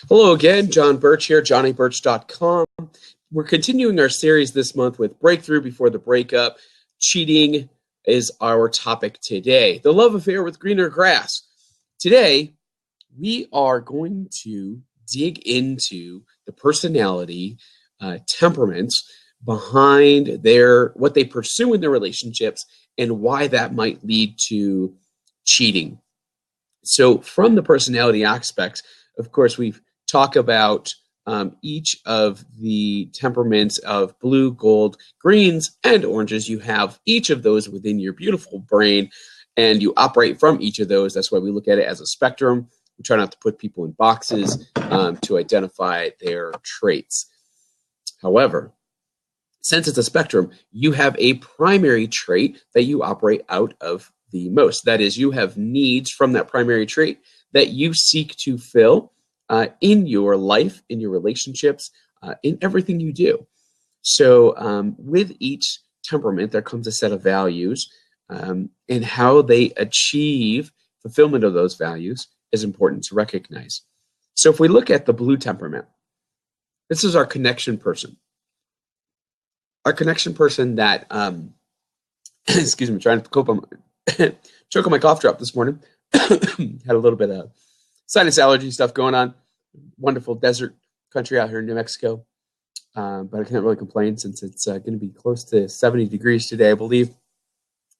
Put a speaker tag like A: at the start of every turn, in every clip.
A: Hello again, John Birch here, johnnybirch.com. We're continuing our series this month with Breakthrough Before the Breakup. Cheating is our topic today. The love affair with greener grass. Today, we are going to dig into the personality, temperaments behind what they pursue in their relationships and why that might lead to cheating. So from the personality aspects, of course, we've talked about each of the temperaments of blue, gold, greens, and oranges. You have each of those within your beautiful brain, and you operate from each of those. That's why we look at it as a spectrum. We try not to put people in boxes to identify their traits. However, since it's a spectrum, you have a primary trait that you operate out of the most. That is, you have needs from that primary trait that you seek to fill in your life, in your relationships, in everything you do. So with each temperament, there comes a set of values, and how they achieve fulfillment of those values is important to recognize. So if we look at the blue temperament, this is our connection person. Our connection person that, excuse me, trying to choke on my cough drop this morning. Had a little bit of sinus allergy stuff going on. Wonderful desert country out here in New Mexico. But I can't really complain since it's going to be close to 70 degrees today, I believe.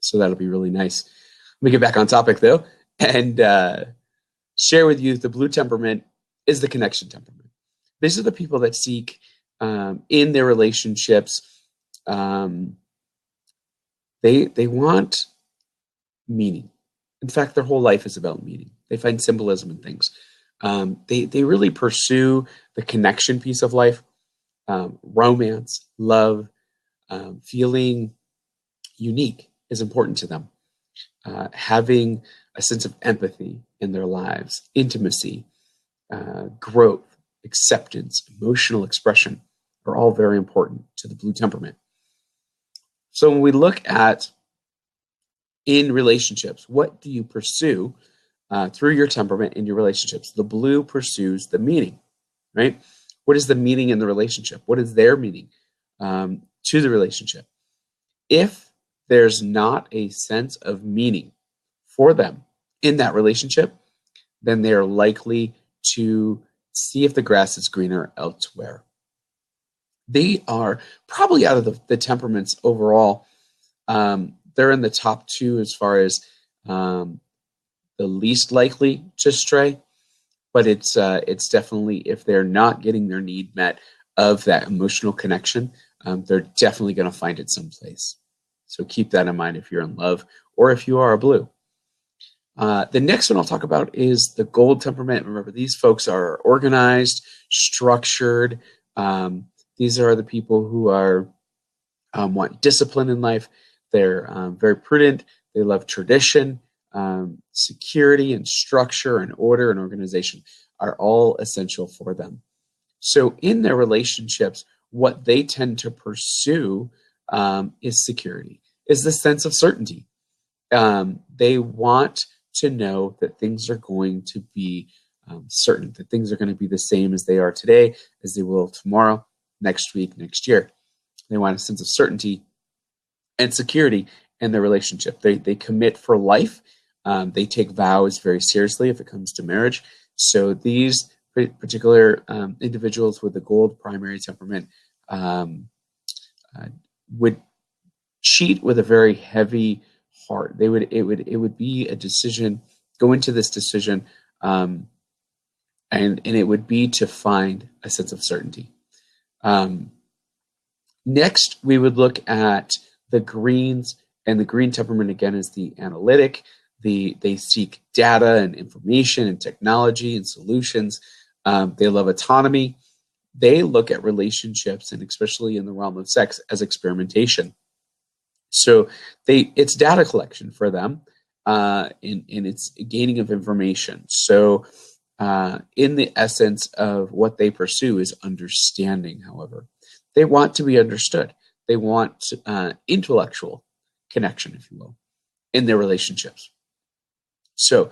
A: So that'll be really nice. Let me get back on topic, though, and share with you the blue temperament is the connection temperament. These are the people that seek in their relationships. They want meaning. In fact, their whole life is about meaning. They find symbolism in things. They really pursue the connection piece of life, romance, love, feeling unique is important to them. Having a sense of empathy in their lives, intimacy, growth, acceptance, emotional expression are all very important to the blue temperament. So when we look at in relationships, what do you pursue through your temperament in your relationships? The blue pursues the meaning, right? What is the meaning in the relationship? What is their meaning to the relationship? If there's not a sense of meaning for them in that relationship, then they're likely to see if the grass is greener elsewhere. They are probably out of the temperaments overall. They're in the top two as far as the least likely to stray, but it's definitely, if they're not getting their need met of that emotional connection, they're definitely going to find it someplace. So keep that in mind if you're in love or if you are a blue. The next one I'll talk about is the gold temperament. Remember, these folks are organized, structured. These are the people who are want discipline in life. They're very prudent. They love tradition. Security and structure and order and organization are all essential for them. So in their relationships, what they tend to pursue is security, is the sense of certainty. They want to know that things are going to be certain, that things are going to be the same as they are today, as they will tomorrow, next week, next year. They want a sense of certainty and security in their relationship. They commit for life. They take vows very seriously if it comes to marriage. So these particular individuals with the gold primary temperament would cheat with a very heavy heart. It would be a decision, go into this decision, and it would be to find a sense of certainty. Next, we would look at the greens, and the green temperament again is the analytic. They seek data and information and technology and solutions. They love autonomy. They look at relationships, and especially in the realm of sex, as experimentation. So it's data collection for them, and it's gaining of information. So in the essence of what they pursue is understanding, however. They want to be understood. They want intellectual connection, if you will, in their relationships. So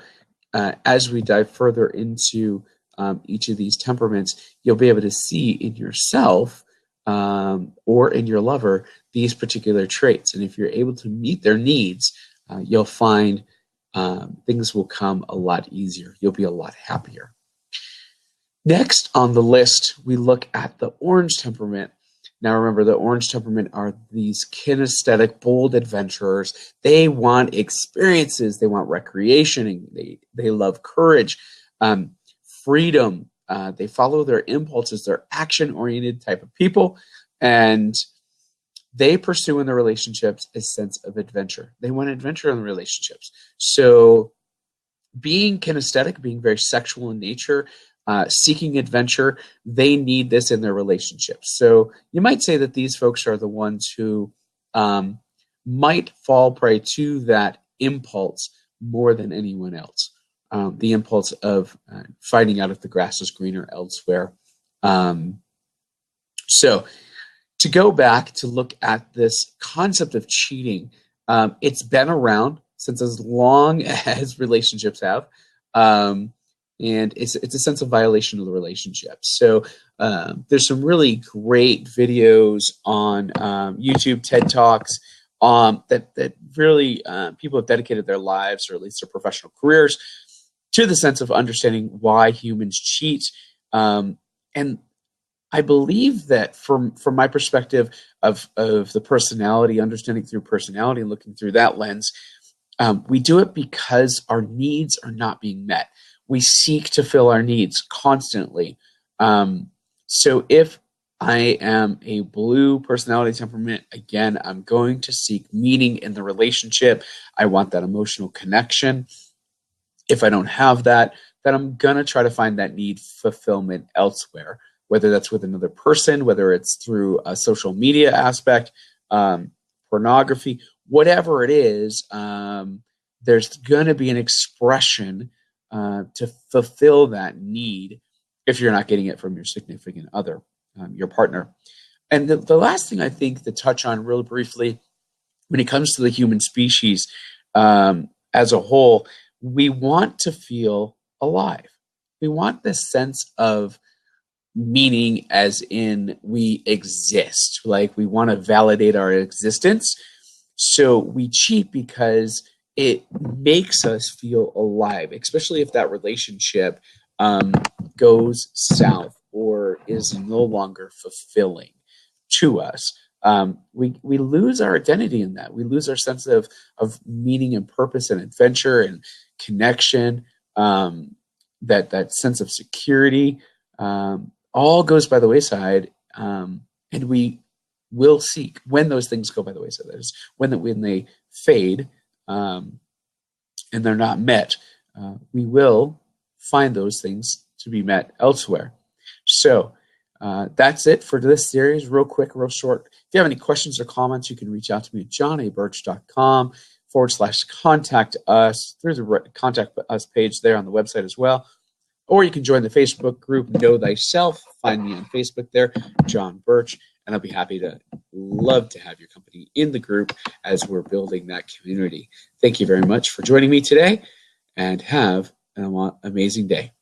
A: as we dive further into each of these temperaments, you'll be able to see in yourself or in your lover these particular traits. And if you're able to meet their needs, you'll find things will come a lot easier. You'll be a lot happier. Next on the list, we look at the orange temperament. Now remember, the orange temperament are these kinesthetic, bold adventurers. They want experiences. They want recreation. And they love courage, freedom. They follow their impulses. They're action-oriented type of people. And they pursue in their relationships a sense of adventure. They want adventure in the relationships. So being kinesthetic, being very sexual in nature, seeking adventure, they need this in their relationships. So you might say that these folks are the ones who might fall prey to that impulse more than anyone else. The impulse of finding out if the grass is greener elsewhere. So to go back to look at this concept of cheating, it's been around since as long as relationships have. And it's a sense of violation of the relationship. So there's some really great videos on YouTube, TED Talks, that really people have dedicated their lives, or at least their professional careers, to the sense of understanding why humans cheat. And I believe that from my perspective of the personality, understanding through personality and looking through that lens, we do it because our needs are not being met. We seek to fill our needs constantly. So if I am a blue personality temperament, again, I'm going to seek meaning in the relationship. I want that emotional connection. If I don't have that, then I'm going to try to find that need fulfillment elsewhere, whether that's with another person, whether it's through a social media aspect, pornography, whatever it is, there's going to be an expression to fulfill that need if you're not getting it from your significant other, your partner. And the last thing I think to touch on real briefly, when it comes to the human species as a whole, we want to feel alive. We want this sense of meaning, as in we exist. Like, we want to validate our existence. So we cheat because it makes us feel alive, especially if that relationship goes south or is no longer fulfilling to us. We lose our identity in that. We lose our sense of meaning and purpose and adventure and connection. That sense of security all goes by the wayside, and we will seek, when those things go by the wayside, that is, when they fade and they're not met, we will find those things to be met elsewhere. So that's it for this series. Real quick, real short. If you have any questions or comments, you can reach out to me at johnabirch.com/contact us through the contact us page there on the website as well. Or you can join the Facebook group, Know Thyself. Find me on Facebook there, John Birch, and I'll be love to have your company in the group as we're building that community. Thank you very much for joining me today, and have an amazing day.